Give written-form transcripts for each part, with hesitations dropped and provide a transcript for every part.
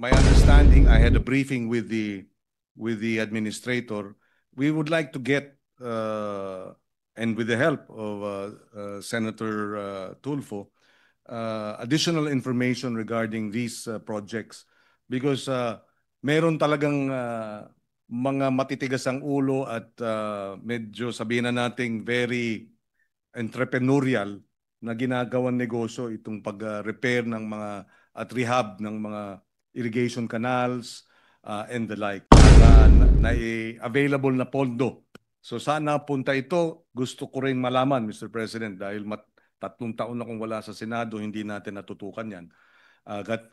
my understanding, I had a briefing with the administrator. We would like to get and with the help of Senator Tulfo, additional information regarding these projects because meron talagang mga matitigas ang ulo at medyo sabihin na nating very entrepreneurial na ginagawang negosyo itong pag-repair ng mga at rehab ng mga irrigation canals and the like na available na pondo. So saan napunta ito? Gusto ko rin malaman, Mr. President, dahil 3 taon na kung wala sa Senado, hindi natin natutukan yan.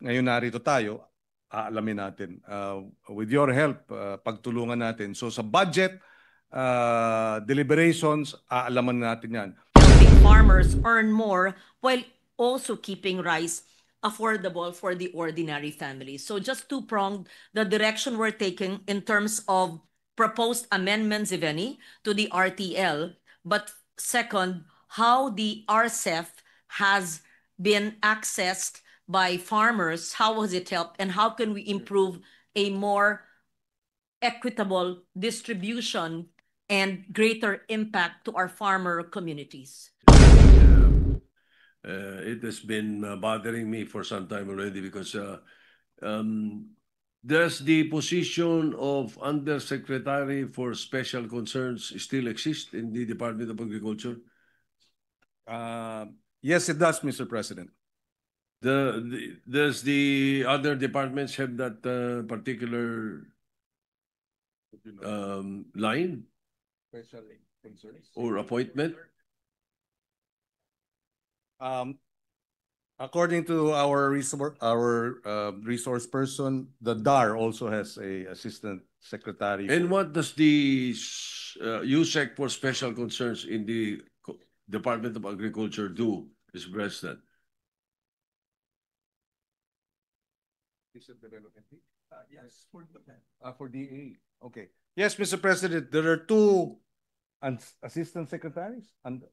Ngayon narito tayo, aalamin natin. With your help, pagtulungan natin. So sa budget, deliberations, aalaman natin yan. Helping farmers earn more while also keeping rice affordable for the ordinary families. So just two-pronged, the direction we're taking in terms of proposed amendments, if any, to the RTL, but second, how the RCEF has been accessed by farmers, how has it helped, and how can we improve a more equitable distribution and greater impact to our farmer communities? It has been bothering me for some time already because does the position of Undersecretary for Special Concerns still exist in the Department of Agriculture? Yes, it does, Mr. President. Does the other departments have that particular line? Special concerns? Or appointment? According to our resource person, the DAR also has a assistant secretary. And what does the USEC for Special Concerns in the Department of Agriculture do, Mr. President? Yes, for DA. Okay. Yes, Mr. President, there are 2 assistant secretaries and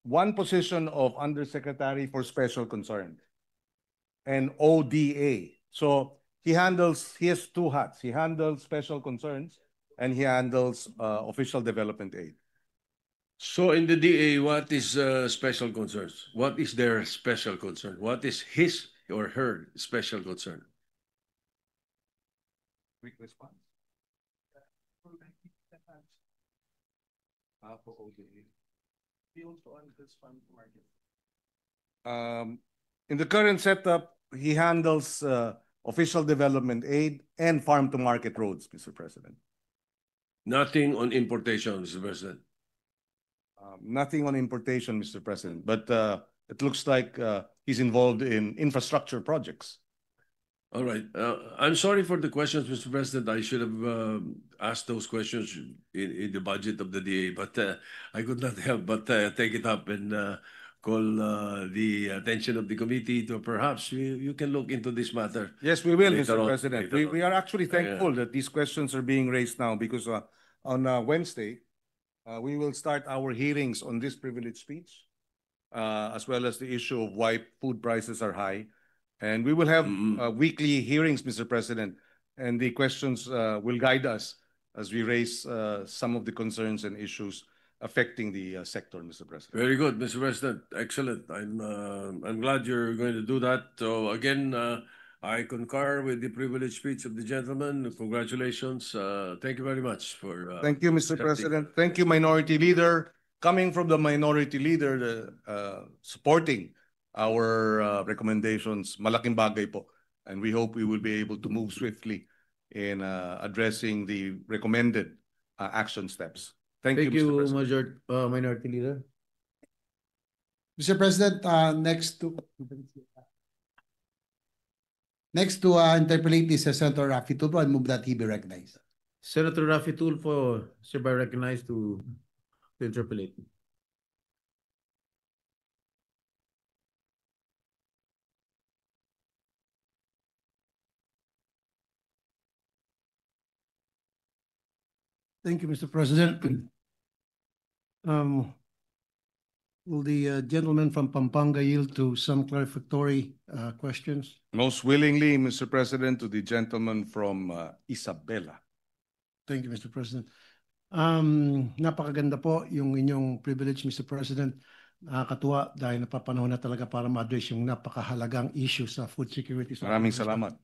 one position of Undersecretary for Special Concern and ODA. So he has 2 hats. He handles special concerns and he handles official development aid. So in the DA, what is special concerns? What is their special concern? What is his or her special concern? Quick response. For ODA. In the current setup, he handles official development aid and farm-to-market roads, Mr. President. Nothing on importation, Mr. President. Nothing on importation, Mr. President, but it looks like he's involved in infrastructure projects. All right. I'm sorry for the questions, Mr. President. I should have asked those questions in the budget of the DA, but I could not help but take it up and call the attention of the committee to perhaps you can look into this matter. Yes, we will, Mr. President. We are actually thankful that these questions are being raised now because on Wednesday, we will start our hearings on this privilege speech, as well as the issue of why food prices are high. And we will have weekly hearings, Mr. President, and the questions will guide us as we raise some of the concerns and issues affecting the sector, Mr. President. Very good, Mr. President. Excellent. I'm glad you're going to do that. So again, I concur with the privilege speech of the gentleman. Congratulations. Thank you very much for. Thank you, Mr. President. Thank you, Minority Leader. Coming from the Minority Leader, supporting our recommendations, malaking bagay po. And we hope we will be able to move swiftly in addressing the recommended action steps. Thank you, Mr. President. Minority Leader. Mr. President, next to interpolate is Senator Raffy Tulfo. I move that he be recognized. Senator Raffy Tulfo is hereby recognized to interpolate. Thank you, Mr. President. Will the gentleman from Pampanga yield to some clarificatory questions? Most willingly, Mr. President, to the gentleman from Isabela. Thank you, Mr. President. Napakaganda po yung inyong privilege, Mr. President. Nakakatuwa dahil napapanahon na talaga para ma-address yung napakahalagang issue sa food security. Maraming salamat.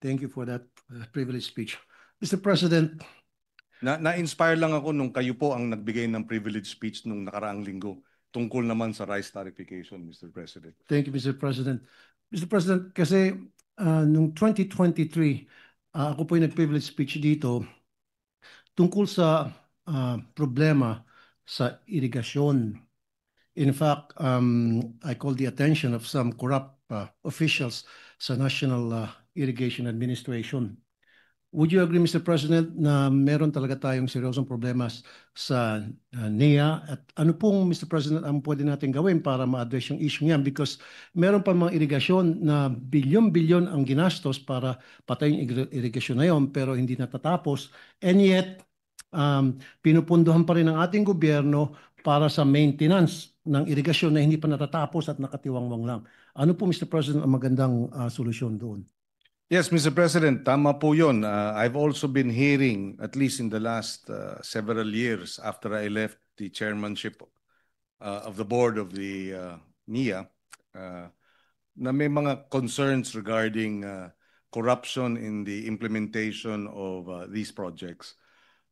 Thank you for that privileged speech. Mr. President, Na-inspire lang ako nung kayo po ang nagbigay ng privilege speech nung nakaraang linggo tungkol naman sa rice tarification, Mr. President. thank you, Mr. President. Mr. President, kasi nung 2023, ako po yung nag-privilege speech dito tungkol sa problema sa irigasyon. In fact, I called the attention of some corrupt officials sa National Irrigation Administration. Would you agree, Mr. President, na meron talaga tayong seryosong problema sa NIA? At ano pong, Mr. President, ang pwede natin gawin para ma-address yung issue niyan? Because meron pa mga irigasyon na bilyon-bilyon ang ginastos para patayin yung irigasyon na yon, pero hindi natatapos. And yet, pinupunduhan pa rin ng ating gobyerno para sa maintenance ng irigasyon na hindi pa natatapos at nakatiwangwang lang. Ano po, Mr. President, ang magandang solusyon doon? Yes, Mr. President, tama po yun. I've also been hearing, at least in the last several years after I left the chairmanship of the board of the NIA, na may mga concerns regarding corruption in the implementation of these projects.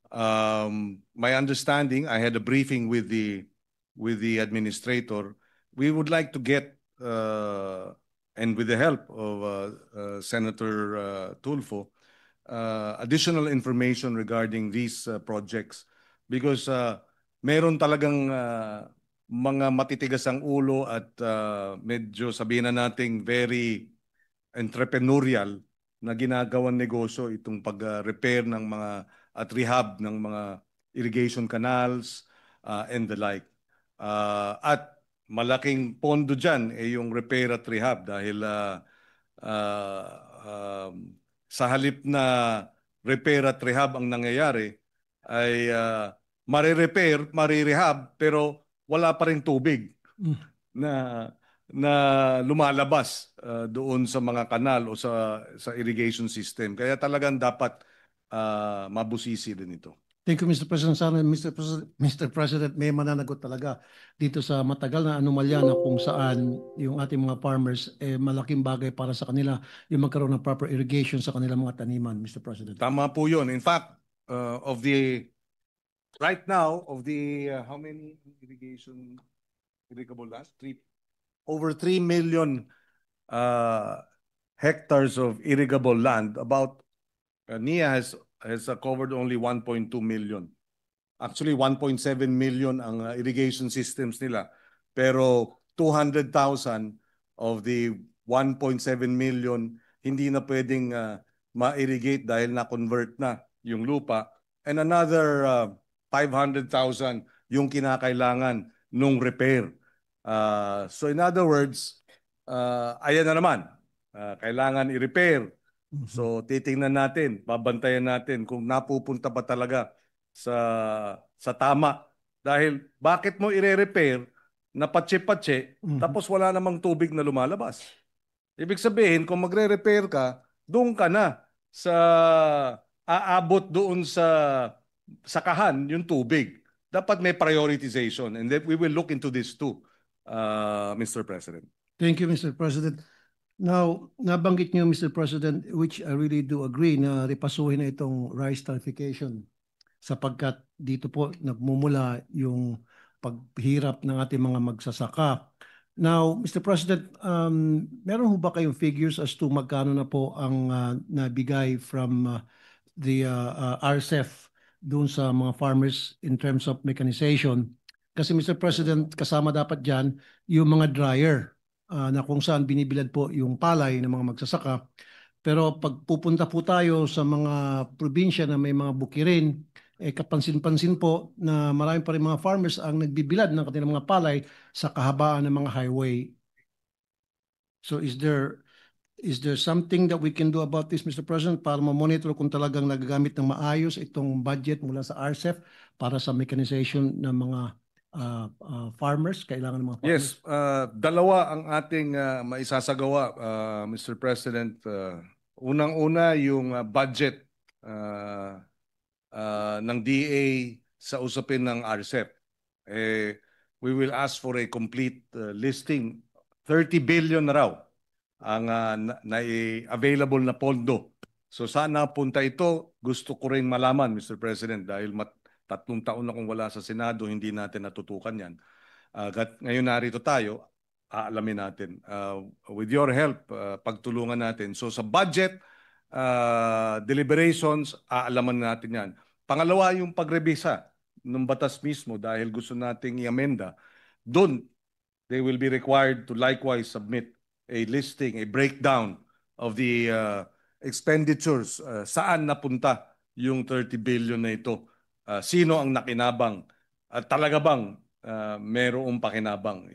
My understanding, I had a briefing with the administrator. We would like to get and with the help of Senator Tulfo, additional information regarding these projects because meron talagang mga matitigas ang ulo at medyo sabihin na nating very entrepreneurial na ginagawang negosyo itong pag-repair ng mga at rehab ng mga irrigation canals and the like. At malaking pondo dyan yung repair at rehab dahil sa halip na repair at rehab ang nangyayari ay mare-repair, mare-rehab pero wala pa rin tubig na lumalabas doon sa mga kanal o sa irrigation system. Kaya talagang dapat mabusisi din ito. Thank you, Mr. President. Sana, Mr. President, may mananagot talaga dito sa matagal na anomalya na kung saan yung ating mga farmers, malaking bagay para sa kanila yung magkaroon ng proper irrigation sa kanilang mga taniman, Mr. President. Tama po yun. In fact, right now, how many irrigable lands? Over 3 million hectares of irrigable land. About NIA has covered only 1.2 million. Actually, 1.7 million ang irrigation systems nila. Pero 200,000 of the 1.7 million hindi na pwedeng ma-irrigate dahil na-convert na yung lupa. And another 500,000 yung kinakailangan nung repair. So in other words, ayan na naman. Kailangan i-repair. So titingnan natin, babantayan natin kung napupunta ba talaga sa tama. Dahil bakit mo i-repair na patse-patse tapos wala namang tubig na lumalabas? Ibig sabihin, kung magre-repair ka, doon ka na sa aabot doon sa sakahan yung tubig. Dapat may prioritization and we will look into this too, Mr. President. Thank you, Mr. President. Now, nabanggit niyo, Mr. President, which I really do agree na repasuhin na itong rice tarification sapagkat dito po nagmumula yung paghirap ng ating mga magsasaka. Now, Mr. President, meron ho ba kayong figures as to magkano na po ang nabigay from the RCEF doon sa mga farmers in terms of mechanization? Kasi Mr. President, kasama dapat dyan yung mga dryer na kung saan binibilad po yung palay ng mga magsasaka. Pero pag pupunta po tayo sa mga probinsya na may mga bukirin, kapansin-pansin po na marami pa rin mga farmers ang nagbibilad ng kanilang mga palay sa kahabaan ng mga highway. So is there something that we can do about this, Mr. President, para ma-monitor kung talagang nagagamit ng maayos itong budget mula sa RCEF para sa mechanization ng mga farmers, kailangan ng mga farmers? Yes, dalawa ang ating maisasagawa, Mr. President. Unang-una yung budget ng DA sa usapin ng RCEP. We will ask for a complete listing. 30 billion na raw ang available na pondo. So sana punta ito, gusto ko rin malaman, Mr. President, dahil 3 taon na kung wala sa Senado, hindi natin natutukan yan. Ngayon narito tayo, aalamin natin. With your help, pagtulungan natin. So sa budget, deliberations, aalaman natin yan. Pangalawa, yung pagrebisa ng batas mismo dahil gusto nating i-amenda. Doon, they will be required to likewise submit a listing, a breakdown of the expenditures. Saan napunta yung 30 billion na ito? Sino ang nakinabang? Talaga bang merong pakinabang?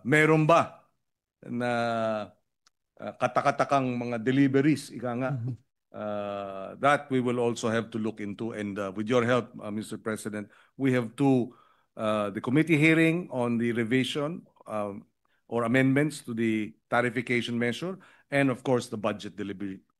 Meron ba na katakatakang mga deliveries? Ika nga. That we will also have to look into. And with your help, Mr. President, we have the committee hearing on the revision or amendments to the tariffication measure, and of course, the budget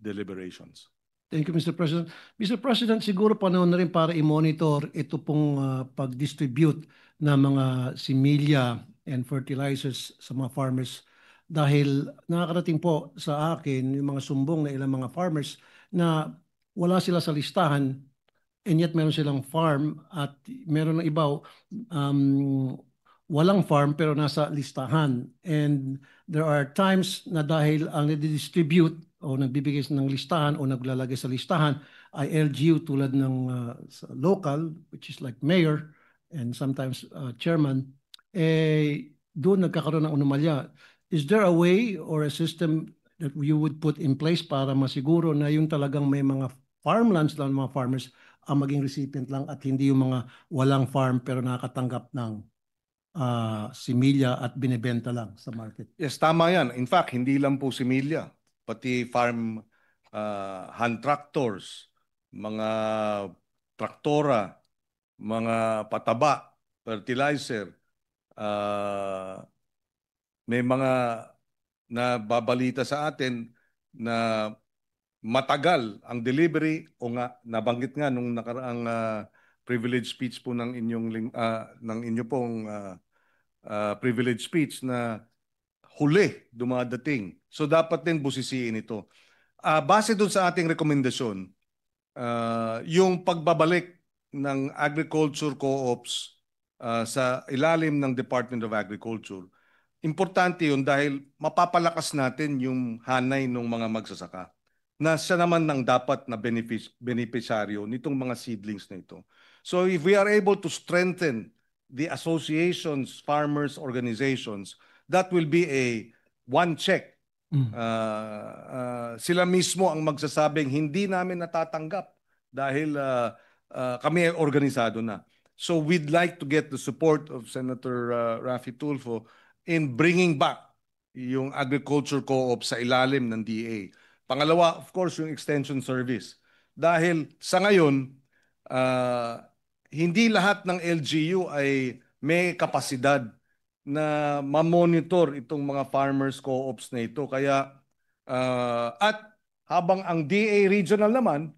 deliberations. Thank you, Mr. President. Mr. President, siguro panahon na rin para i-monitor ito pong pag-distribute ng mga similya and fertilizers sa mga farmers dahil nakakarating po sa akin yung mga sumbong na ilang mga farmers na wala sila sa listahan and yet meron silang farm at meron ng iba walang farm pero nasa listahan. And there are times na dahil ang nadidistribute o nagbibigay ng listahan o naglalagay sa listahan ay LGU tulad ng local, which is like mayor and sometimes chairman, doon nagkakaroon ng anomalya. Is there a way or a system that you would put in place para masiguro na yung talagang may mga farmlands lang, mga farmers ang maging recipient lang at hindi yung mga walang farm pero nakakatanggap ng similya at binibenta lang sa market? Yes, tama yan. In fact, hindi lang po similya, pati farm hand tractors, mga traktora, mga pataba, fertilizer, may mga nababalita sa atin na matagal ang delivery o nga nabanggit nga nung nakaraang privilege speech po ng inyo pong privilege speech na huli dumadating. So dapat din busisiin ito. Base dun sa ating rekomendasyon, yung pagbabalik ng agriculture co-ops sa ilalim ng Department of Agriculture, importante yun dahil mapapalakas natin yung hanay ng mga magsasaka na siya naman ng dapat na beneficiaryo nitong mga seedlings na ito. So if we are able to strengthen the associations, farmers, organizations, that will be a one check. Sila mismo ang magsasabing hindi namin natatanggap dahil kami ay organisado na. So we'd like to get the support of Senator Raffy Tulfo in bringing back yung agriculture co-op sa ilalim ng DA. Pangalawa, of course, yung extension service. Dahil sa ngayon, hindi lahat ng LGU ay may kapasidad na ma-monitor itong mga farmers co-ops na ito. Kaya, at habang ang DA regional naman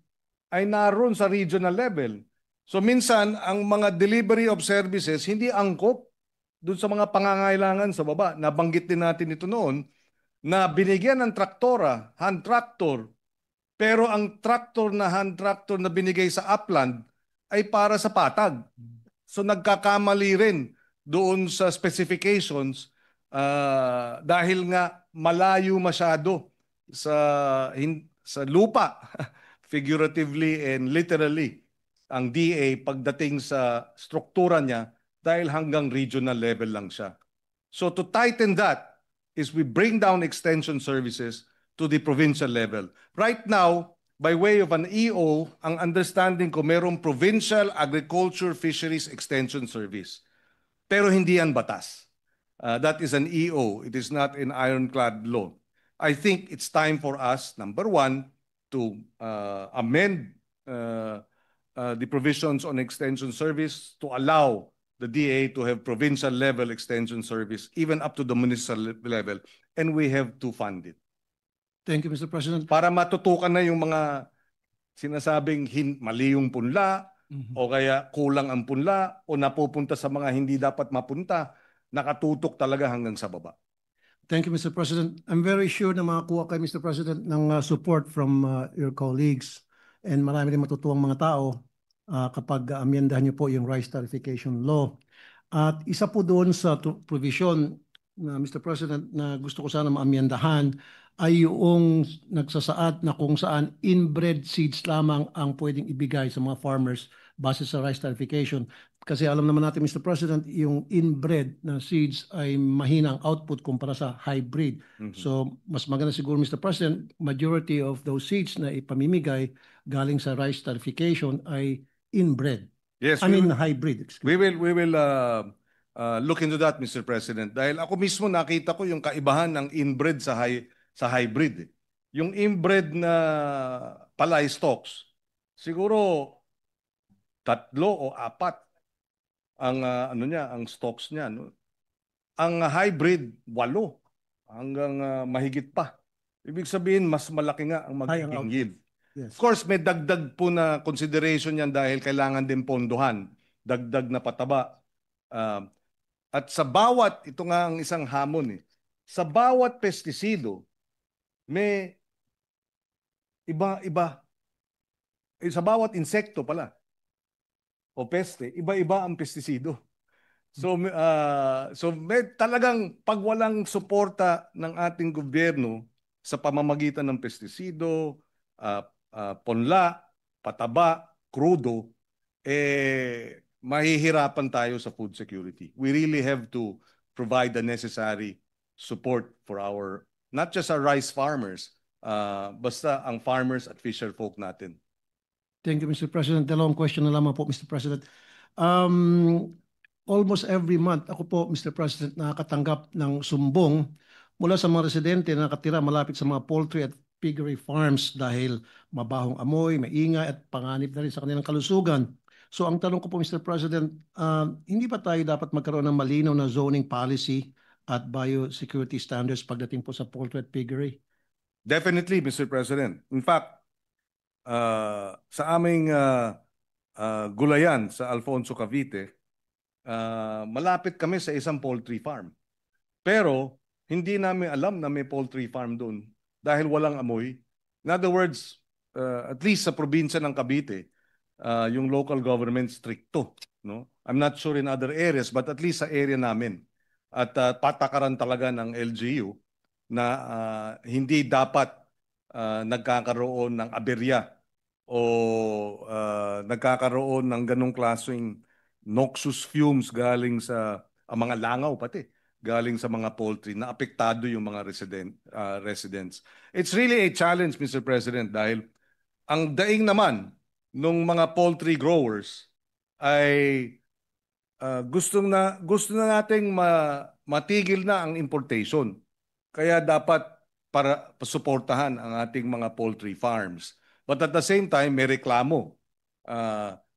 ay naroon sa regional level. So minsan, ang mga delivery of services hindi angkop doon sa mga pangangailangan sa baba. Nabanggit din natin ito noon na binigyan ng traktora, hand tractor, pero ang tractor na hand tractor na binigay sa upland ay para sa patag. So nagkakamali rin doon sa specifications dahil nga malayo masyado sa lupa, figuratively and literally, ang DA pagdating sa struktura niya dahil hanggang regional level lang siya. So to tighten that is we bring down extension services to the provincial level. Right now, by way of an EO, ang understanding ko merong Provincial Agriculture Fisheries Extension Service. Pero hindi yan batas. That is an EO. It is not an ironclad law. I think it's time for us, number one, to amend the provisions on extension service to allow the DA to have provincial level extension service even up to the municipal level, and we have to fund it. Thank you, Mr. President. Para matutukan na yung mga sinasabing mali yung punla, o kaya kulang ang punla, o napupunta sa mga hindi dapat mapunta, nakatutok talaga hanggang sa baba. Thank you, Mr. President. I'm very sure na makakuha kayo, Mr. President, ng support from your colleagues, and marami rin matutuwang mga tao kapag amyendahan niyo po yung rice tarification law. At isa po doon sa provision na Mr. President na gusto ko sana maamyendahan ay yung nagsasaad na kung saan inbred seeds lamang ang pwedeng ibigay sa mga farmers base sa rice tarification. Kasi alam naman natin, Mr. President, yung inbred na seeds ay mahinang output kumpara sa hybrid. So mas maganda siguro, Mr. President, majority of those seeds na ipamimigay galing sa rice tarification ay inbred. Yes, I mean hybrid. we will look into that, Mr. President. Dahil ako mismo nakita ko yung kaibahan ng inbred sa hybrid. Yung inbred na palay stocks, siguro 3 o 4 ang ang stocks niya, no? Ang hybrid 8 hanggang mahigit pa. Ibig sabihin mas malaki nga ang magiging yield. Yes. Of course, may dagdag po na consideration yan dahil kailangan din pondohan, dagdag na pataba. At sa bawat, ito nga ang isang hamon sa bawat pestisido, may iba-iba. Sa bawat insekto pala, o peste, iba-iba ang pestisido. So may talagang pag walang suporta ng ating gobyerno sa pamamagitan ng pestisido, ponla, pataba, krudo, mahihirapan tayo sa food security. We really have to provide the necessary support for not just our rice farmers, basta ang farmers at fisher folk natin. Thank you, Mr. President. Dalawang question na lamang po, Mr. President. Almost every month, ako po, Mr. President, nakakatanggap ng sumbong mula sa mga residente na nakatira malapit sa mga poultry at piggery farms dahil mabahong amoy, maingay at panganib na rin sa kanilang kalusugan. So ang tanong ko po, Mr. President, hindi ba tayo dapat magkaroon ng malinaw na zoning policy at biosecurity standards pagdating po sa poultry at piggery? Definitely, Mr. President. In fact, sa aming gulayan sa Alfonso, Cavite, malapit kami sa isang poultry farm. Pero hindi namin alam na may poultry farm doon dahil walang amoy. In other words, at least sa probinsya ng Cavite, yung local government stricto, no? I'm not sure in other areas, but at least sa area namin. At patakaran talaga ng LGU na hindi dapat nagkakaroon ng aberya o nagkakaroon ng ganong klaseng noxious fumes galing sa mga langaw pati galing sa mga poultry na apektado yung mga residents. It's really a challenge, Mr. President, dahil ang daing naman nung mga poultry growers ay gusto na nating matigil na ang importation. Kaya dapat para suportahan ang ating mga poultry farms. But at the same time, may reklamo.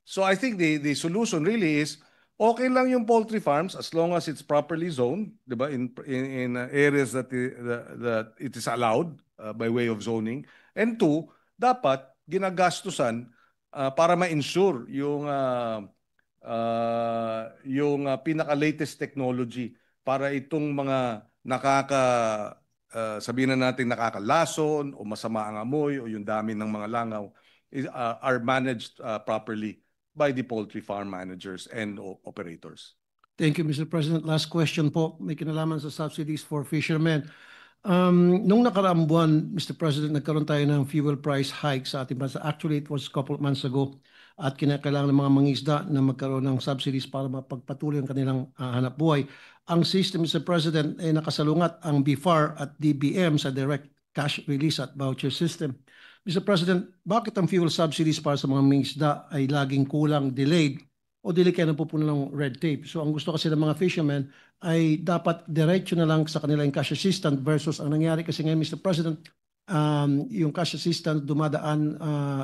So I think the solution really is okay lang yung poultry farms as long as it's properly zoned, di ba? In areas that it is allowed by way of zoning. And 2, dapat ginagastusan para ma-ensure yung pinaka-latest technology para itong mga sabihin na natin nakakalason o masama ang amoy o yung dami ng mga langaw are managed properly by the poultry farm managers and operators. Thank you, Mr. President. Last question po, may kinalaman sa subsidies for fishermen. Nung nakaraang buwan, Mr. President, nagkaroon tayo ng fuel price hike sa ating bansa. Actually, it was a couple of months ago at kinakailangan ng mga mangisda na magkaroon ng subsidies para mapagpatuloy ang kanilang hanap buhay. Ang system, Mr. President, ay nakasalungat ang BIFAR at DBM sa direct cash release at voucher system. Mr. President, bakit ang fuel subsidies para sa mga mangisda ay laging kulang, delayed, o dili kaya napupuno ng red tape? So ang gusto kasi ng mga fishermen ay dapat diretso na lang sa kanilang cash assistance versus ang nangyari kasi ngayon, Mr. President, yung cash assistance dumadaan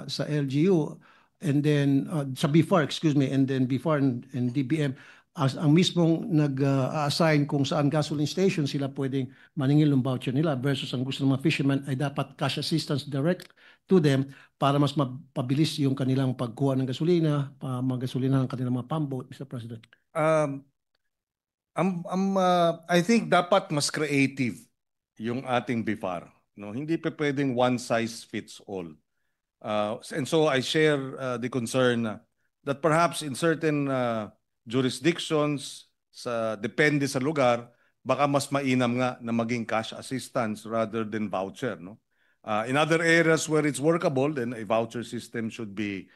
sa LGU and then sa BIFAR, excuse me, and then BIFAR and DBM as ang mismong nag-assign kung saan gasoline station sila pwedeng maningil ng voucher nila versus ang gusto ng mga fishermen ay dapat cash assistance direct to them para mas mapabilis yung kanilang pagkuha ng gasolina, magasolina ng kanilang mga pump boat, Mr. President. I think dapat mas creative yung ating BIFAR. No, hindi pa pwedeng one size fits all. And so I share the concern that perhaps in certain jurisdictions, depende sa lugar, baka mas mainam nga na maging cash assistance rather than voucher. No? In other areas where it's workable, then a voucher system should be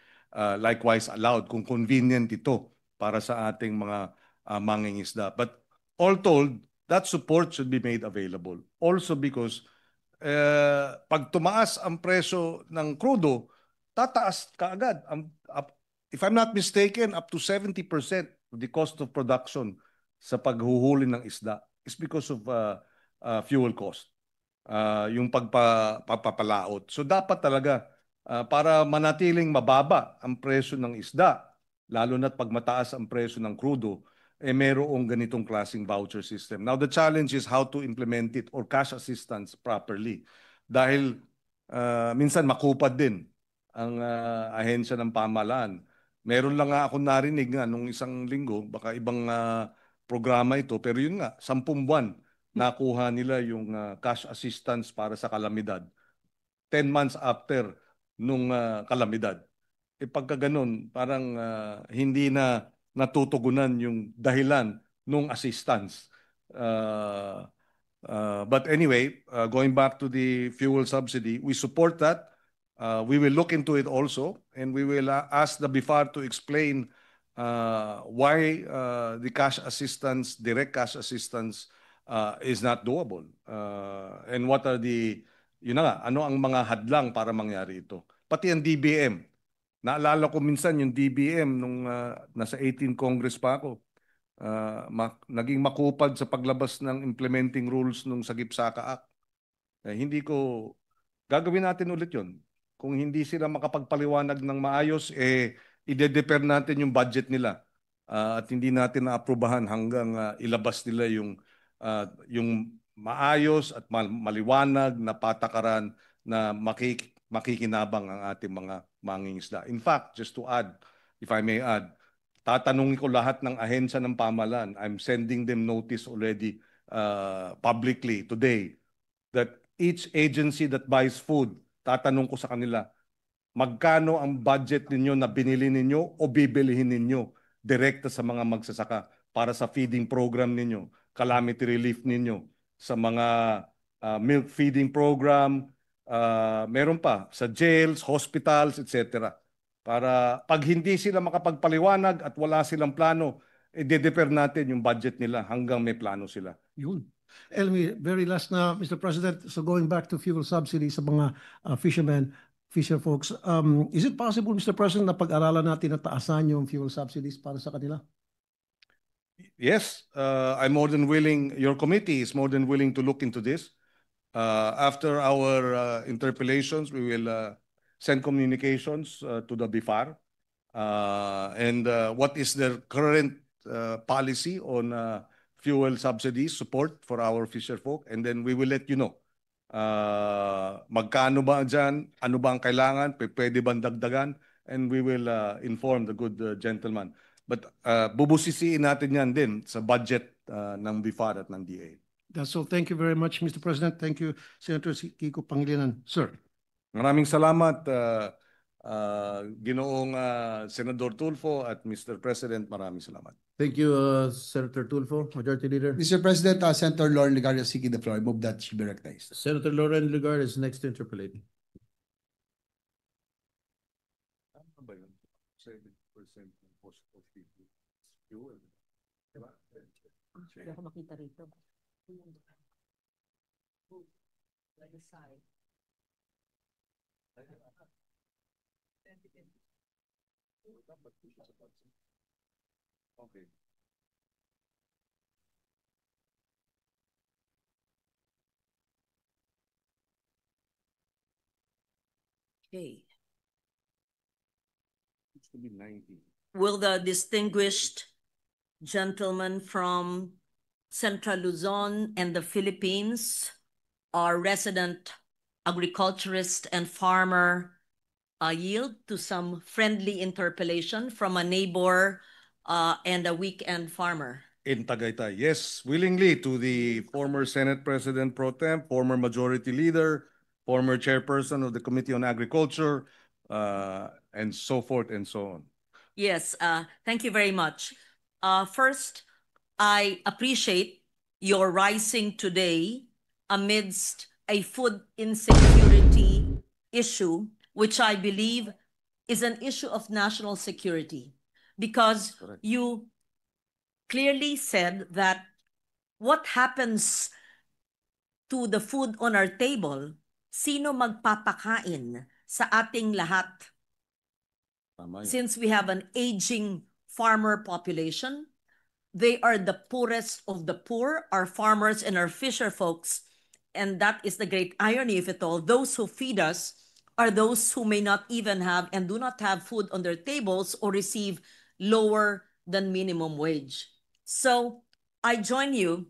likewise allowed kung convenient ito para sa ating mga mangingisda. But all told, that support should be made available. Also because pag tumaas ang presyo ng crudo, tataas kaagad. If I'm not mistaken, up to 70% of the cost of production sa paghuhuli ng isda is because of fuel cost. Yung pagpapalaot. So dapat talaga para manatiling mababa ang presyo ng isda, lalo na't pag mataas ang presyo ng crudo, mayroong ganitong klaseng voucher system. Now, the challenge is how to implement it or cash assistance properly. Dahil minsan makupad din ang ahensya ng pamahalaan. Meron lang nga ako narinig nga nung isang linggo, baka ibang programa ito, pero yun nga, 10 buwan nakuha nila yung cash assistance para sa kalamidad. 10 months after nung kalamidad. Pagka ganun, parang hindi na natutugunan yung dahilan nung assistance. But anyway, going back to the fuel subsidy, we support that. We will look into it also, and we will ask the BIFAR to explain why the cash assistance, direct cash assistance, is not doable. And what are yun na nga, ano ang mga hadlang para mangyari ito. Pati ang DBM. Naalala ko minsan yung DBM nung nasa 18 Congress pa ako. Naging makupad sa paglabas ng implementing rules nung Sagip-Saka Act. Hindi ko gagawin natin ulit yun. Kung hindi sila makapagpaliwanag ng maayos, ide-defer natin yung budget nila at hindi natin naaprubahan hanggang ilabas nila yung maayos at maliwanag na patakaran na makikinabang ang ating mga mangingisda. In fact, just to add, if I may add, tatanungin ko lahat ng ahensya ng pamahalaan. I'm sending them notice already publicly today that each agency that buys food, tatanong ko sa kanila, magkano ang budget ninyo na binili ninyo o bibilihin ninyo direkta sa mga magsasaka para sa feeding program ninyo, calamity relief ninyo, sa mga milk feeding program, meron pa sa jails, hospitals, etc. Para pag hindi sila makapagpaliwanag at wala silang plano, i-defer natin yung budget nila hanggang may plano sila. Yun. Elmi, very last na, Mr. President, so going back to fuel subsidies sa mga fisher folks, is it possible, Mr. President, na pag-aralan natin na taasan yung fuel subsidies para sa kanila? Yes, I'm more than willing, your committee is more than willing to look into this. After our interpellations, we will send communications to the BIFAR and what is their current policy on fuel subsidies support for our fisher folk, and then we will let you know. Magkano ba dyan? Ano ba ang kailangan? Pwede ba dagdagan? And we will inform the good gentleman. But bubusisiin natin yan din sa budget ng BIFAR at ng DA. That's all. Thank you very much, Mr. President. Thank you, Senator Kiko Pangilinan. Sir. Maraming salamat, Ginoong Senador Tulfo at Mr. President. Maraming salamat. Thank you, Senator Tulfo, Majority Leader. Mr. President, Senator Lauren Legarda seeking the floor. I move that she be recognized. Senator Lauren Legarda is next to interpolate. Ano ba yun? 7% ng cost of fuel. Diba? Hindi ako makita rito. Okay. Okay. to be 90. will the distinguished gentleman from Central Luzon and the Philippines, our resident agriculturist and farmer, yield to some friendly interpellation from a neighbor and a weekend farmer? In Tagaytay, yes, willingly, to the former Senate President Pro Tem, former Majority Leader, former Chairperson of the Committee on Agriculture, and so forth and so on. Yes, thank you very much. First, I appreciate your rising today amidst a food insecurity issue, which I believe is an issue of national security, because Correct. you clearly said that what happens to the food on our table, sino magpapakain sa ating lahat? Tama yun. Since we have an aging farmer population, they are the poorest of the poor, our farmers and our fisher folks. And that is the great irony of it all. Those who feed us are those who may not even have and do not have food on their tables or receive lower than minimum wage. So I join you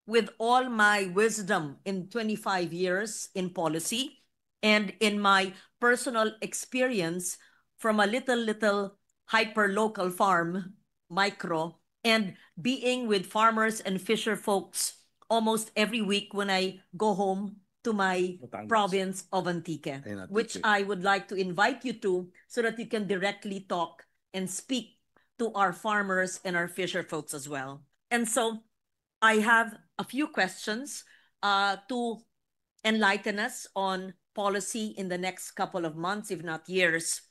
with all my wisdom in 25 years in policy and in my personal experience from a little hyper-local farm, micro, and being with farmers and fisher folks almost every week when I go home to my Batangas. province of Antique, And Antique. which I would like to invite you to so that you can directly talk and speak to our farmers and our fisher folks as well. And so I have a few questions to enlighten us on policy in the next couple of months, if not years,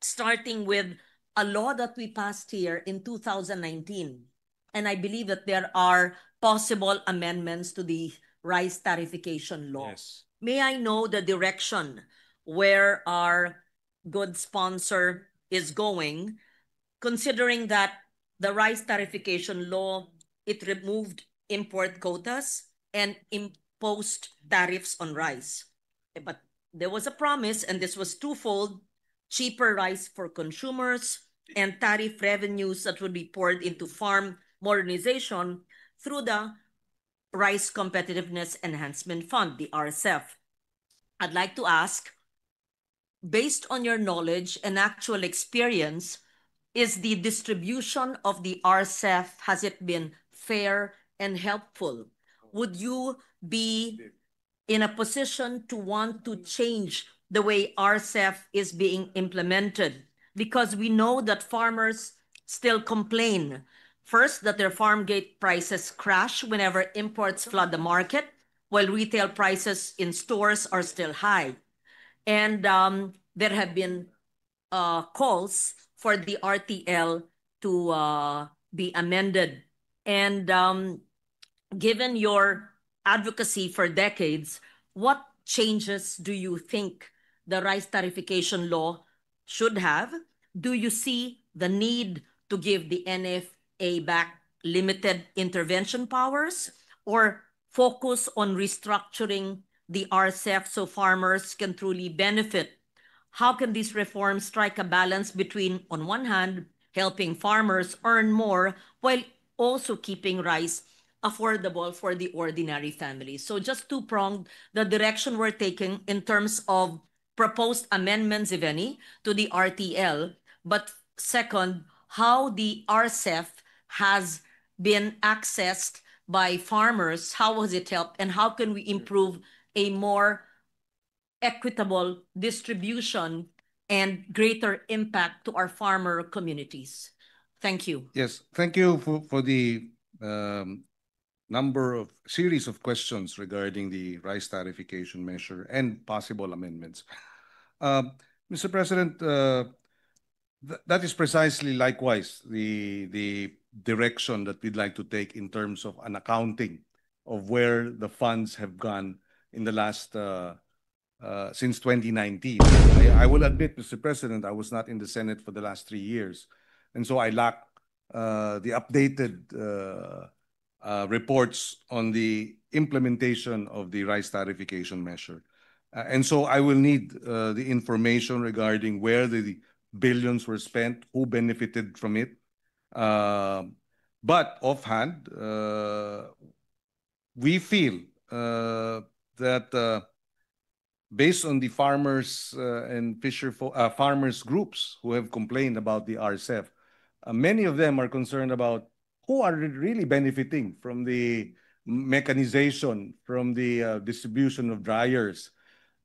starting with a law that we passed here in 2019. And I believe that there are possible amendments to the rice tariffication law. Yes. May I know the direction where our good sponsor is going, considering that the rice tariffication law, it removed import quotas and imposed tariffs on rice. But there was a promise, and this was twofold: cheaper rice for consumers and tariff revenues that would be poured into farm modernization through the Rice Competitiveness Enhancement Fund, the RCEF. I'd like to ask, based on your knowledge and actual experience, is the distribution of the RCEF, has it been fair and helpful? Would you be in a position to want to change the way RCEF is being implemented? Because we know that farmers still complain, first, that their farm gate prices crash whenever imports flood the market, while retail prices in stores are still high. And there have been calls for the RTL to be amended. And given your advocacy for decades, what changes do you think the rice tariffication law should have? Do you see the need to give the NFA back limited intervention powers, or focus on restructuring the RCEF so farmers can truly benefit? How can these reforms strike a balance between, on one hand, helping farmers earn more while also keeping rice affordable for the ordinary family? So just two-pronged, the direction we're taking in terms of proposed amendments, if any, to the RTL, but second, how the RCEF has been accessed by farmers, how has it helped, and how can we improve a more equitable distribution and greater impact to our farmer communities? Thank you. Yes, thank you for the series of questions regarding the rice tariffication measure and possible amendments. Mr. President, that is precisely likewise the direction that we'd like to take in terms of an accounting of where the funds have gone in the last since 2019. I will admit, Mr. President, I was not in the Senate for the last 3 years, and so I lack the updated reports on the implementation of the rice tariffication measure. And so I will need the information regarding where the billions were spent, who benefited from it. But offhand, we feel that based on the farmers and farmers groups who have complained about the RCEP, many of them are concerned about who are really benefiting from the mechanization, from the distribution of dryers.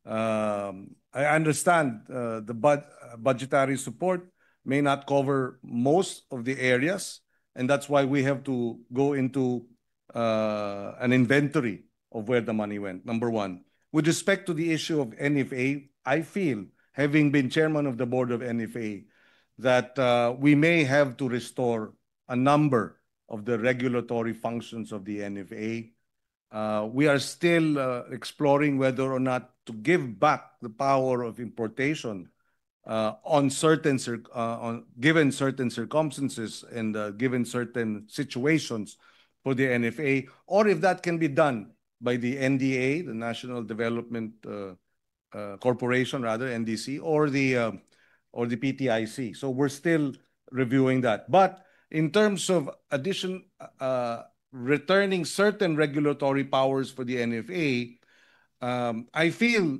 I understand the budgetary support may not cover most of the areas, and that's why we have to go into an inventory of where the money went, number one. With respect to the issue of NFA, I feel, having been chairman of the board of NFA, that we may have to restore a number of the regulatory functions of the NFA. We are still exploring whether or not to give back the power of importation on given certain circumstances and given certain situations for the NFA, or if that can be done by the NDA, the National Development Corporation, rather, NDC, or the PTIC. So we're still reviewing that. But in terms of returning certain regulatory powers for the NFA, I feel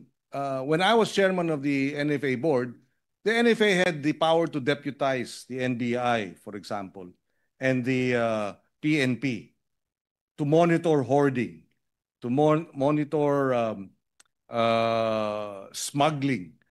when I was chairman of the NFA board, the NFA had the power to deputize the NBI, for example, and the PNP to monitor hoarding, to monitor smuggling